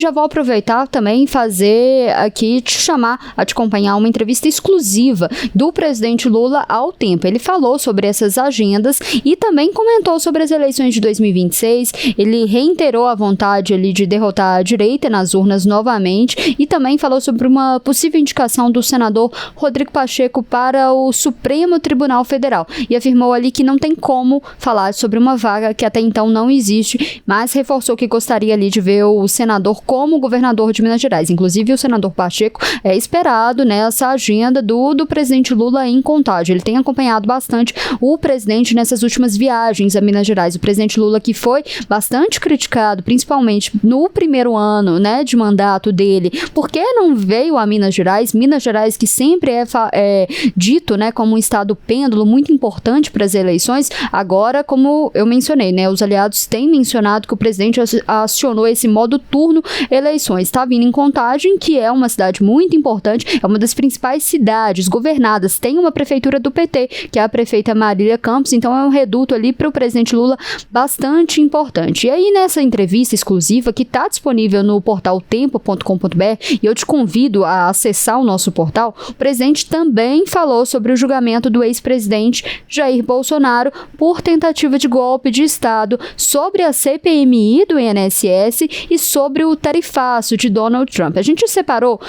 Já vou aproveitar também e fazer aqui, te chamar a te acompanhar uma entrevista exclusiva do presidente Lula ao Tempo. Ele falou sobre essas agendas e também comentou sobre as eleições de 2026. Ele reiterou a vontade ali de derrotar a direita nas urnas novamente e também falou sobre uma possível indicação do senador Rodrigo Pacheco para o Supremo Tribunal Federal e afirmou ali que não tem como falar sobre uma vaga que até então não existe, mas reforçou que gostaria ali de ver o senador como governador de Minas Gerais. Inclusive, o senador Pacheco é esperado nessa agenda do presidente Lula em Contagem. Ele tem acompanhado bastante o presidente nessas últimas viagens a Minas Gerais. O presidente Lula, que foi bastante criticado, principalmente no primeiro ano, né, de mandato dele, porque não veio a Minas Gerais. Minas Gerais, que sempre é dito, né, como um estado pêndulo muito importante para as eleições. Agora, como eu mencionei, né, os aliados têm mencionado que o presidente acionou esse modo turno eleições. Está vindo em Contagem, que é uma cidade muito importante, é uma das principais cidades governadas, tem uma prefeitura do PT, que é a prefeita Marília Campos, então é um reduto ali para o presidente Lula bastante importante. E aí, nessa entrevista exclusiva, que está disponível no portal tempo.com.br, e eu te convido a acessar o nosso portal, o presidente também falou sobre o julgamento do ex-presidente Jair Bolsonaro por tentativa de golpe de Estado, sobre a CPMI do INSS e sobre o tarifaço de Donald Trump. A gente separou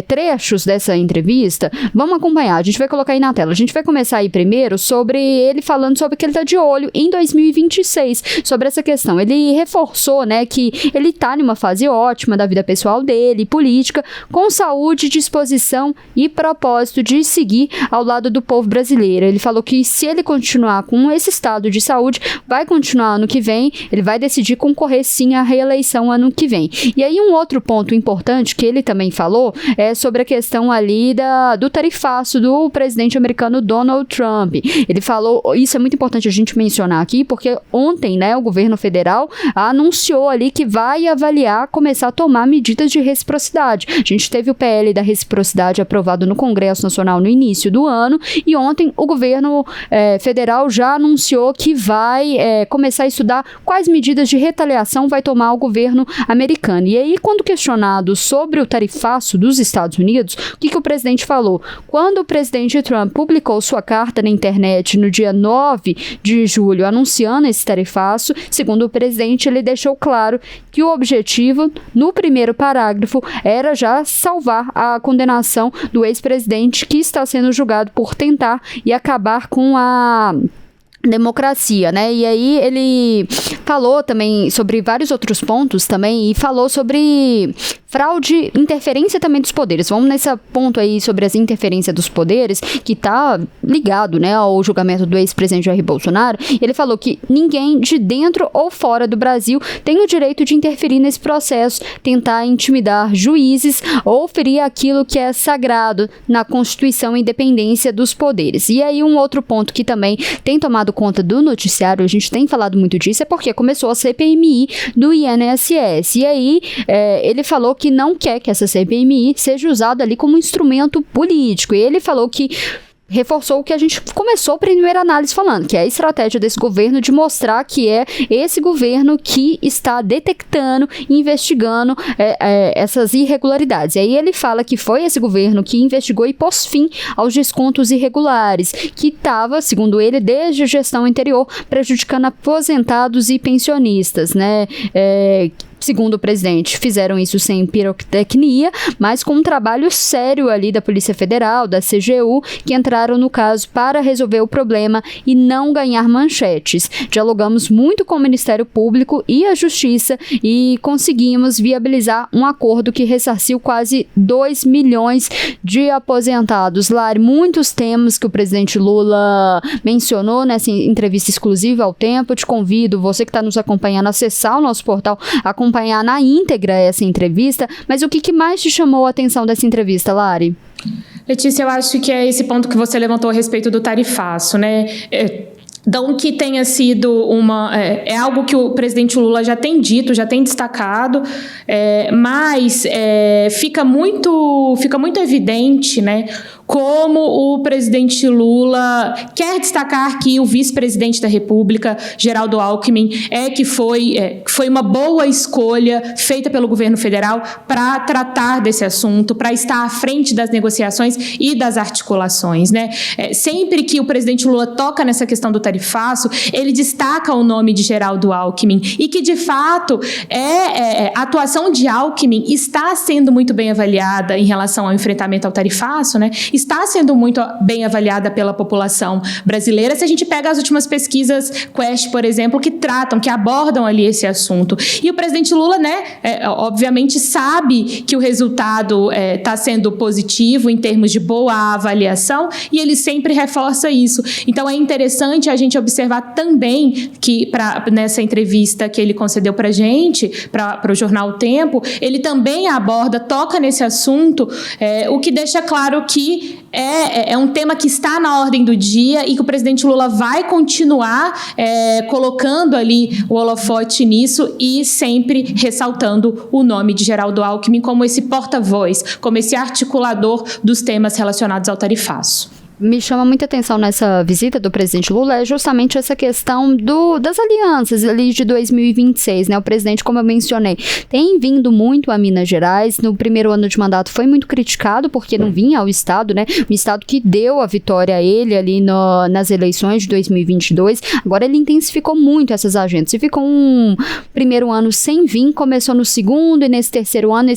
trechos dessa entrevista, vamos acompanhar, a gente vai colocar aí na tela. A gente vai começar aí primeiro sobre ele falando sobre que ele está de olho em 2026, sobre essa questão. Ele reforçou, né, que ele está em uma fase ótima da vida pessoal dele, política, com saúde, disposição e propósito de seguir ao lado do povo brasileiro. Ele falou que se ele continuar com esse estado de saúde, vai continuar ano que vem, ele vai decidir concorrer sim à reeleição ano que vem. E aí um outro ponto importante que ele também falou é sobre a questão ali do tarifaço do presidente americano Donald Trump. Ele falou, isso é muito importante a gente mencionar aqui, porque ontem, né, o governo federal anunciou ali que vai avaliar, começar a tomar medidas de reciprocidade. A gente teve o PL da reciprocidade aprovado no Congresso Nacional no início do ano e ontem o governo federal já anunciou que vai começar a estudar quais medidas de retaliação vai tomar o governo americano. E aí, quando questionado sobre o tarifaço dos Estados Unidos, o que o presidente falou? Quando o presidente Trump publicou sua carta na internet no dia 9 de julho anunciando esse tarifaço, segundo o presidente, ele deixou claro que o objetivo, no primeiro parágrafo, era já salvar a condenação do ex-presidente que está sendo julgado por tentar e acabar com a democracia, né? E aí ele falou também sobre vários outros pontos também e falou sobre fraude, interferência também dos poderes. Vamos nesse ponto aí sobre as interferências dos poderes, que tá ligado, né, ao julgamento do ex-presidente Jair Bolsonaro. Ele falou que ninguém de dentro ou fora do Brasil tem o direito de interferir nesse processo, tentar intimidar juízes ou ferir aquilo que é sagrado na Constituição e independência dos poderes. E aí um outro ponto que também tem tomado conta do noticiário, a gente tem falado muito disso, é porque começou a CPMI do INSS. E aí ele falou que não quer que essa CPMI seja usada ali como instrumento político. E ele falou que reforçou o que a gente começou a primeira análise falando, que é a estratégia desse governo de mostrar que é esse governo que está detectando e investigando essas irregularidades. E aí ele fala que foi esse governo que investigou e pôs fim aos descontos irregulares, que estava, segundo ele, desde a gestão anterior, prejudicando aposentados e pensionistas, né? Segundo o presidente, fizeram isso sem pirotecnia, mas com um trabalho sério ali da Polícia Federal, da CGU, que entraram no caso para resolver o problema e não ganhar manchetes. Dialogamos muito com o Ministério Público e a Justiça e conseguimos viabilizar um acordo que ressarciu quase 2 milhões de aposentados. Lari, muitos temas que o presidente Lula mencionou nessa entrevista exclusiva ao Tempo. Eu te convido, você que está nos acompanhando, a acessar o nosso portal, acompanhar na íntegra essa entrevista, mas o que mais te chamou a atenção dessa entrevista, Lari? Letícia, eu acho que é esse ponto que você levantou a respeito do tarifaço, né? Não que tenha sido é algo que o presidente Lula já tem dito, já tem destacado, mas fica muito evidente, né, como o presidente Lula quer destacar que o vice-presidente da República, Geraldo Alckmin, foi uma boa escolha feita pelo governo federal para tratar desse assunto, para estar à frente das negociações e das articulações, né? Sempre que o presidente Lula toca nessa questão do tarifaço, ele destaca o nome de Geraldo Alckmin e que, de fato, a atuação de Alckmin está sendo muito bem avaliada em relação ao enfrentamento ao tarifaço, né? Está sendo muito bem avaliada pela população brasileira. Se a gente pega as últimas pesquisas Quest, por exemplo, que abordam ali esse assunto. E o presidente Lula, obviamente sabe que o resultado está sendo positivo em termos de boa avaliação e ele sempre reforça isso. Então, é interessante a gente observar também que, nessa entrevista que ele concedeu para a gente, para o jornal O Tempo, ele também toca nesse assunto, o que deixa claro que é um tema que está na ordem do dia e que o presidente Lula vai continuar colocando ali o holofote nisso e sempre ressaltando o nome de Geraldo Alckmin como esse porta-voz, como esse articulador dos temas relacionados ao tarifaço. Me chama muita atenção nessa visita do presidente Lula é justamente essa questão das alianças ali de 2026, né? O presidente, como eu mencionei, tem vindo muito a Minas Gerais. No primeiro ano de mandato foi muito criticado porque não vinha ao estado, né? Um estado que deu a vitória a ele ali nas eleições de 2022. Agora ele intensificou muito essas agendas. E ficou um primeiro ano sem vir, começou no segundo e nesse terceiro ano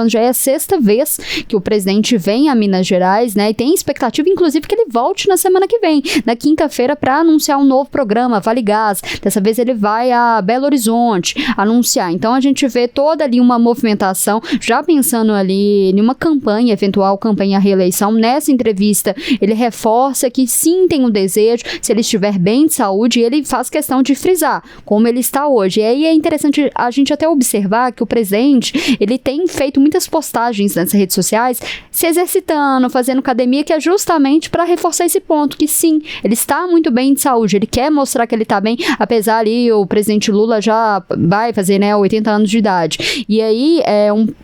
já é a 6ª vez que o presidente vem a Minas Gerais, né? E tem expectativa, inclusive, que ele volte na semana que vem, na quinta-feira, para anunciar um novo programa, Vale Gás. Dessa vez ele vai a Belo Horizonte anunciar. Então a gente vê toda ali uma movimentação, já pensando ali em uma campanha, eventual campanha à reeleição. Nessa entrevista ele reforça que sim, tem um desejo, se ele estiver bem de saúde, e ele faz questão de frisar como ele está hoje. E aí é interessante a gente até observar que o presidente, ele tem feito muitas postagens nas redes sociais, se exercitando, fazendo academia, que é justamente para reforçar esse ponto, que sim, ele está muito bem de saúde, ele quer mostrar que ele está bem, apesar ali o presidente Lula já vai fazer, 80 anos de idade. E aí,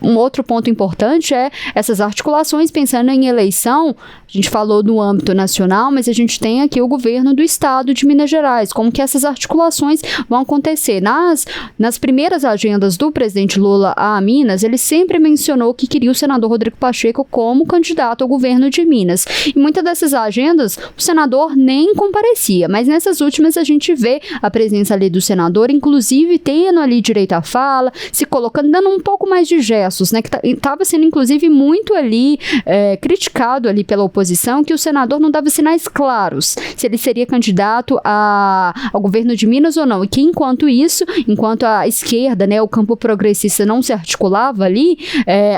um outro ponto importante é essas articulações, pensando em eleição. A gente falou no âmbito nacional, mas a gente tem aqui o governo do estado de Minas Gerais, como que essas articulações vão acontecer. Nas primeiras agendas do presidente Lula a Minas, ele sempre mencionou que queria o senador Rodrigo Pacheco como candidato ao governo de Minas. E muitas dessas agendas, o senador nem comparecia, mas nessas últimas a gente vê a presença ali do senador, inclusive tendo ali direito à fala, se colocando, dando um pouco mais de gestos, né, que estava sendo inclusive muito ali criticado ali pela oposição, que o senador não dava sinais claros se ele seria candidato ao governo de Minas ou não, e que enquanto a esquerda, o campo progressista não se articulava ali,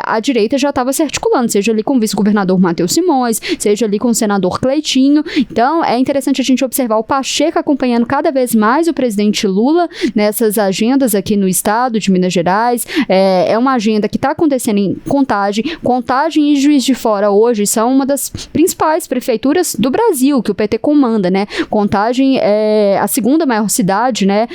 a direita já estava se articulando, seja ali com o vice-governador Matheus Simões, seja ali com o senador Cleitinho. Então é interessante a gente observar o Pacheco acompanhando cada vez mais o presidente Lula nessas agendas aqui no estado de Minas Gerais. É uma agenda que está acontecendo em Contagem e Juiz de Fora hoje são uma das principais prefeituras do Brasil, que o PT comanda, né? Contagem é a segunda maior cidade, né,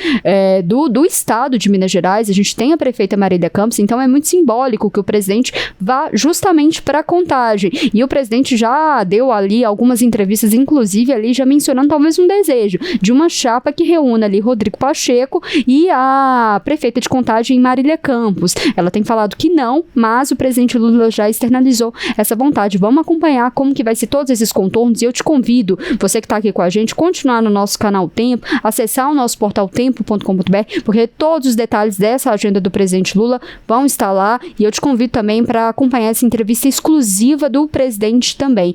do estado de Minas Gerais. A gente tem a prefeita Marília Campos, então é muito simbólico que o presidente vá justamente para Contagem. E o presidente já deu ali algumas entrevistas, inclusive ali já mencionando talvez um desejo de uma chapa que reúna ali Rodrigo Pacheco e a prefeita de Contagem, Marília Campos. Ela tem falado que não, mas o presidente Lula já externalizou essa vontade. Vamos acompanhar como que vai ser todos esses contornos, e eu te convido, você que está aqui com a gente, continuar no nosso canal Tempo, acessar o nosso portal tempo.com.br, porque todos os detalhes dessa agenda do presidente Lula vão estar lá, e eu te convido também para acompanhar essa entrevista exclusiva do presidente também.